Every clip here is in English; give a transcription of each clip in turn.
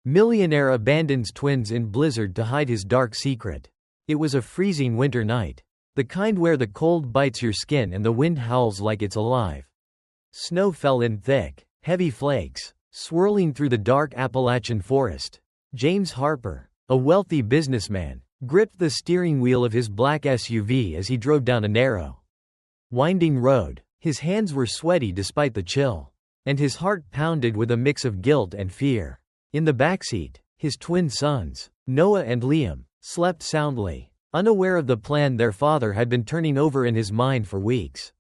Millionaire abandons twins in blizzard to hide his dark secret. It was a freezing winter night. The kind where the cold bites your skin and the wind howls like it's alive. Snow fell in thick, heavy flakes, swirling through the dark Appalachian forest. James Harper, a wealthy businessman, gripped the steering wheel of his black SUV as he drove down a narrow, winding road. His hands were sweaty despite the chill, and his heart pounded with a mix of guilt and fear. In the backseat, his twin sons, Noah and Liam, slept soundly, unaware of the plan their father had been turning over in his mind for weeks.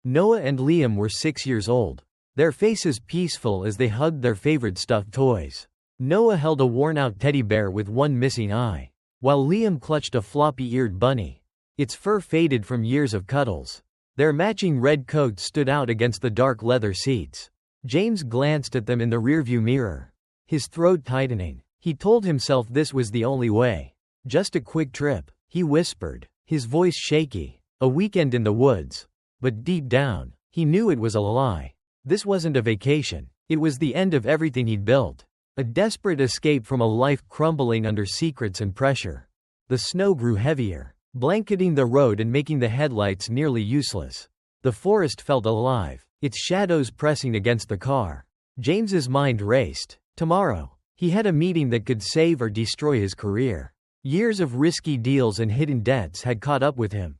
Noah and Liam were 6 years old, their faces peaceful as they hugged their favorite stuffed toys. Noah held a worn-out teddy bear with one missing eye, while Liam clutched a floppy-eared bunny. Its fur faded from years of cuddles. Their matching red coats stood out against the dark leather seats. James glanced at them in the rearview mirror, his throat tightening. He told himself this was the only way. Just a quick trip, he whispered, his voice shaky. A weekend in the woods. But deep down, he knew it was a lie. This wasn't a vacation. It was the end of everything he'd built. A desperate escape from a life crumbling under secrets and pressure. The snow grew heavier, blanketing the road and making the headlights nearly useless. The forest felt alive, its shadows pressing against the car. James's mind raced. Tomorrow, he had a meeting that could save or destroy his career. Years of risky deals and hidden debts had caught up with him.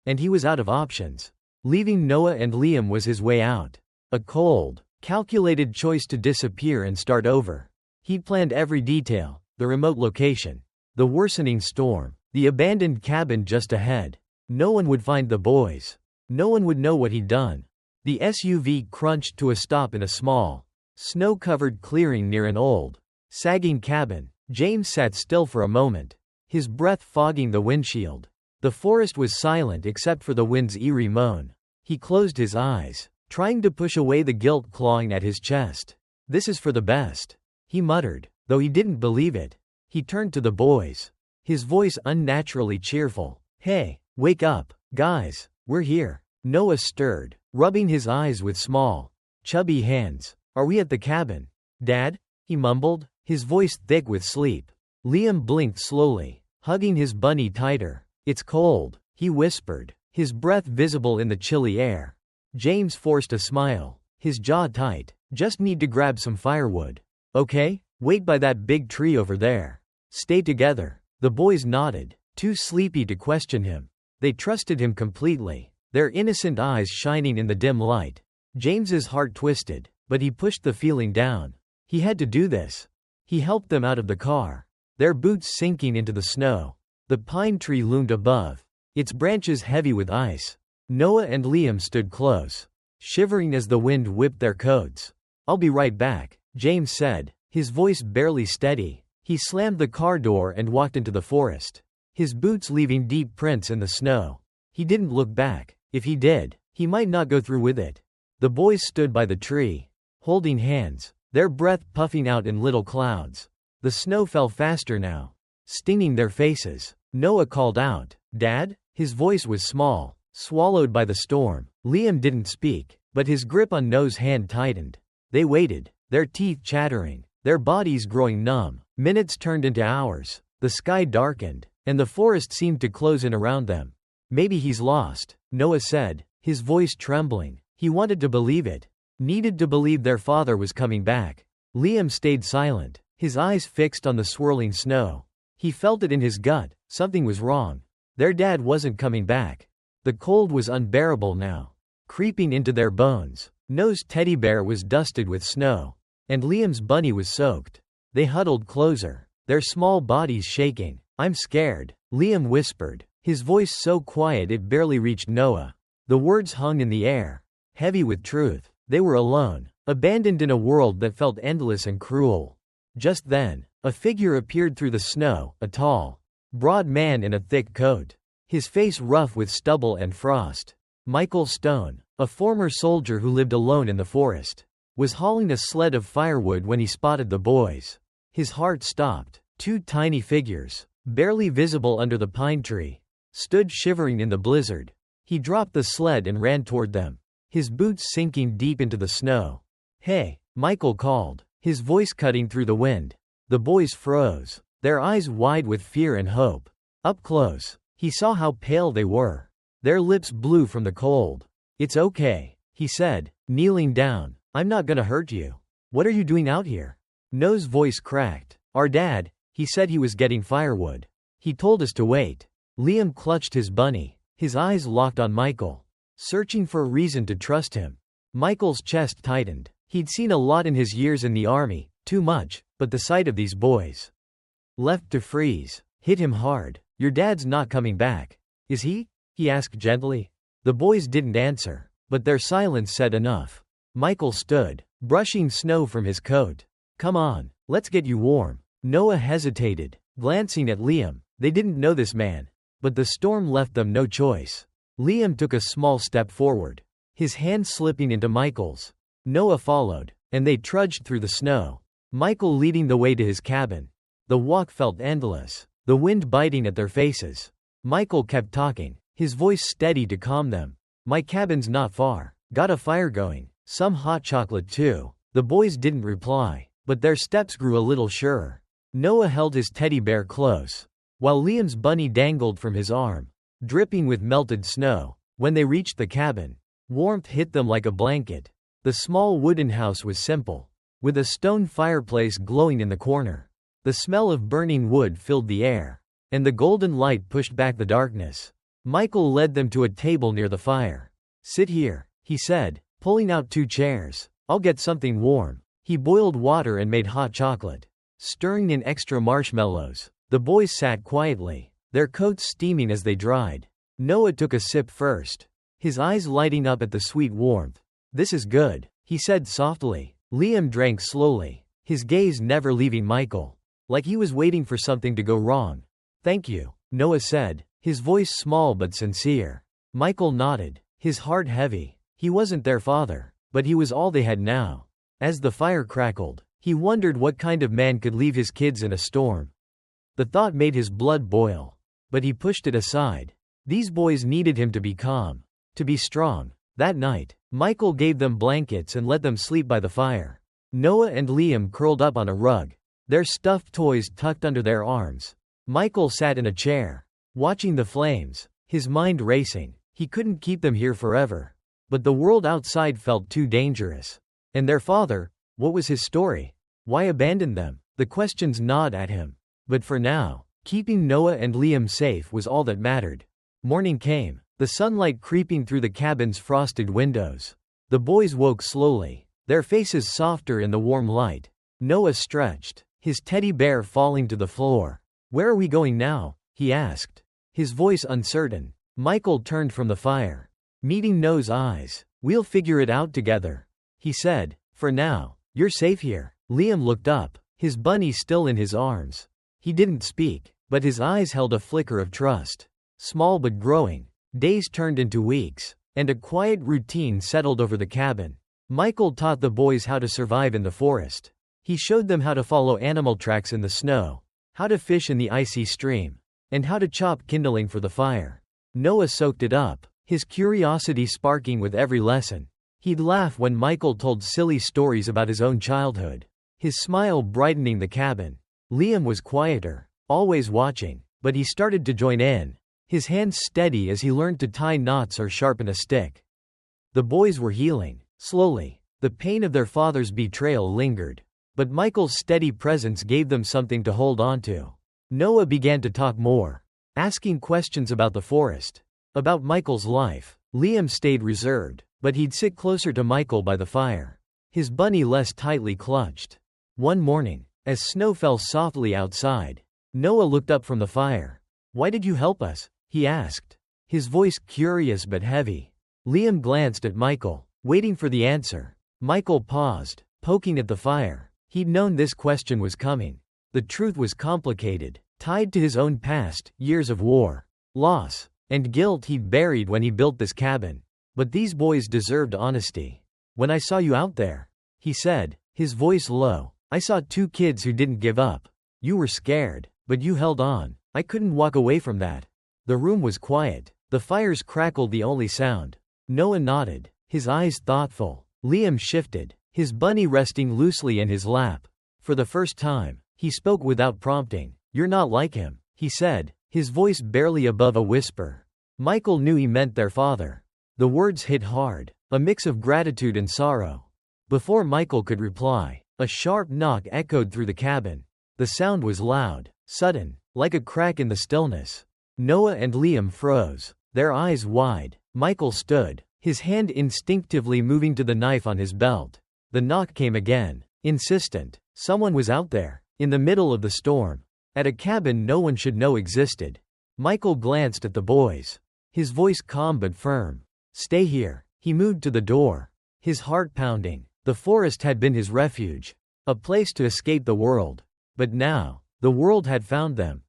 And he was out of options. Leaving Noah and Liam was his way out. A cold, calculated choice to disappear and start over. He'd planned every detail, the remote location, the worsening storm, the abandoned cabin just ahead. No one would find the boys. No one would know what he'd done. The SUV crunched to a stop in a small, snow-covered clearing near an old, sagging cabin. James sat still for a moment, his breath fogging the windshield. The forest was silent except for the wind's eerie moan. He closed his eyes, trying to push away the guilt clawing at his chest. "This is for the best," he muttered, though he didn't believe it. He turned to the boys, his voice unnaturally cheerful. "Hey, wake up, guys, we're here." Noah stirred, rubbing his eyes with small, chubby hands. "Are we at the cabin, Dad?" he mumbled, his voice thick with sleep. Liam blinked slowly, hugging his bunny tighter. "It's cold," he whispered, his breath visible in the chilly air. James forced a smile, his jaw tight. "Just need to grab some firewood. Okay? Wait by that big tree over there. Stay together." The boys nodded, too sleepy to question him. They trusted him completely, their innocent eyes shining in the dim light. James's heart twisted, but he pushed the feeling down. He had to do this. He helped them out of the car, their boots sinking into the snow. The pine tree loomed above, its branches heavy with ice. Noah and Liam stood close, shivering as the wind whipped their coats. "I'll be right back," James said, his voice barely steady. He slammed the car door and walked into the forest, his boots leaving deep prints in the snow. He didn't look back. If he did, he might not go through with it. The boys stood by the tree, holding hands, their breath puffing out in little clouds. The snow fell faster now, stinging their faces. Noah called out, "Dad?" His voice was small, swallowed by the storm. Liam didn't speak, but his grip on Noah's hand tightened. They waited, their teeth chattering, their bodies growing numb. Minutes turned into hours. The sky darkened, and the forest seemed to close in around them. "Maybe he's lost," Noah said, his voice trembling. He wanted to believe it, needed to believe their father was coming back. Liam stayed silent, his eyes fixed on the swirling snow. He felt it in his gut, something was wrong. Their dad wasn't coming back. The cold was unbearable now, creeping into their bones. Noah's teddy bear was dusted with snow, and Liam's bunny was soaked. They huddled closer, their small bodies shaking. "I'm scared," Liam whispered, his voice so quiet it barely reached Noah. The words hung in the air, heavy with truth. They were alone, abandoned in a world that felt endless and cruel. Just then, a figure appeared through the snow, a tall, broad man in a thick coat, his face rough with stubble and frost. Michael Stone, a former soldier who lived alone in the forest, was hauling a sled of firewood when he spotted the boys. His heart stopped. Two tiny figures, barely visible under the pine tree, stood shivering in the blizzard. He dropped the sled and ran toward them, his boots sinking deep into the snow. "Hey," Michael called, his voice cutting through the wind. The boys froze, their eyes wide with fear and hope. Up close, he saw how pale they were. Their lips blue from the cold. "It's okay," he said, kneeling down. "I'm not gonna hurt you." "What are you doing out here?" Noah's voice cracked. "Our dad, he said he was getting firewood. He told us to wait." Liam clutched his bunny, his eyes locked on Michael, searching for a reason to trust him. Michael's chest tightened. He'd seen a lot in his years in the army, too much, but the sight of these boys, left to freeze, hit him hard. "Your dad's not coming back, is he?" he asked gently. The boys didn't answer, but their silence said enough. Michael stood, brushing snow from his coat. "Come on, let's get you warm." Noah hesitated, glancing at Liam. They didn't know this man, but the storm left them no choice. Liam took a small step forward, his hand slipping into Michael's. Noah followed, and they trudged through the snow, Michael leading the way to his cabin. The walk felt endless, the wind biting at their faces. Michael kept talking, his voice steady to calm them. "My cabin's not far. Got a fire going. Some hot chocolate too." The boys didn't reply, but their steps grew a little surer. Noah held his teddy bear close, while Liam's bunny dangled from his arm, dripping with melted snow. When they reached the cabin, warmth hit them like a blanket. The small wooden house was simple, with a stone fireplace glowing in the corner. The smell of burning wood filled the air, and the golden light pushed back the darkness. Michael led them to a table near the fire. "Sit here," he said, pulling out 2 chairs. "I'll get something warm." He boiled water and made hot chocolate, stirring in extra marshmallows. The boys sat quietly, their coats steaming as they dried. Noah took a sip first, his eyes lighting up at the sweet warmth. "This is good," he said softly. Liam drank slowly, his gaze never leaving Michael, like he was waiting for something to go wrong. "Thank you," Noah said, his voice small but sincere. Michael nodded, his heart heavy. He wasn't their father, but he was all they had now. As the fire crackled, he wondered what kind of man could leave his kids in a storm. The thought made his blood boil, but he pushed it aside. These boys needed him to be calm, to be strong. That night, Michael gave them blankets and let them sleep by the fire. Noah and Liam curled up on a rug, their stuffed toys tucked under their arms. Michael sat in a chair, watching the flames, his mind racing. He couldn't keep them here forever, but the world outside felt too dangerous. And their father, what was his story? Why abandon them? The questions gnawed at him. But for now, keeping Noah and Liam safe was all that mattered. Morning came, the sunlight creeping through the cabin's frosted windows. The boys woke slowly, their faces softer in the warm light. Noah stretched, his teddy bear falling to the floor. "Where are we going now?" he asked, his voice uncertain. Michael turned from the fire, meeting Noah's eyes. "We'll figure it out together," he said. "For now, you're safe here." Liam looked up, his bunny still in his arms. He didn't speak, but his eyes held a flicker of trust. Small but growing, days turned into weeks, and a quiet routine settled over the cabin. Michael taught the boys how to survive in the forest. He showed them how to follow animal tracks in the snow, how to fish in the icy stream, and how to chop kindling for the fire. Noah soaked it up, his curiosity sparking with every lesson. He'd laugh when Michael told silly stories about his own childhood, his smile brightening the cabin. Liam was quieter, always watching, but he started to join in, his hands steady as he learned to tie knots or sharpen a stick. The boys were healing, slowly. The pain of their father's betrayal lingered, but Michael's steady presence gave them something to hold on to. Noah began to talk more, asking questions about the forest, about Michael's life. Liam stayed reserved, but he'd sit closer to Michael by the fire, his bunny less tightly clutched. One morning, as snow fell softly outside, Noah looked up from the fire. "Why did you help us?" he asked, his voice curious but heavy. Liam glanced at Michael, waiting for the answer. Michael paused, poking at the fire. He'd known this question was coming. The truth was complicated, tied to his own past, years of war, loss, and guilt he'd buried when he built this cabin. But these boys deserved honesty. "When I saw you out there," he said, his voice low, "I saw 2 kids who didn't give up. You were scared, but you held on. I couldn't walk away from that." The room was quiet, the fires crackled the only sound. Noah nodded, his eyes thoughtful. Liam shifted, his bunny resting loosely in his lap. For the first time, He spoke without prompting. "You're not like him," he said, his voice barely above a whisper. Michael knew he meant their father. The words hit hard, a mix of gratitude and sorrow. Before Michael could reply, a sharp knock echoed through the cabin. The sound was loud, sudden, like a crack in the stillness. Noah and Liam froze, their eyes wide. Michael stood, his hand instinctively moving to the knife on his belt. The knock came again, insistent. Someone was out there, in the middle of the storm, at a cabin no one should know existed. Michael glanced at the boys, his voice calm but firm. "Stay here." He moved to the door, his heart pounding. The forest had been his refuge, a place to escape the world. But now, the world had found them.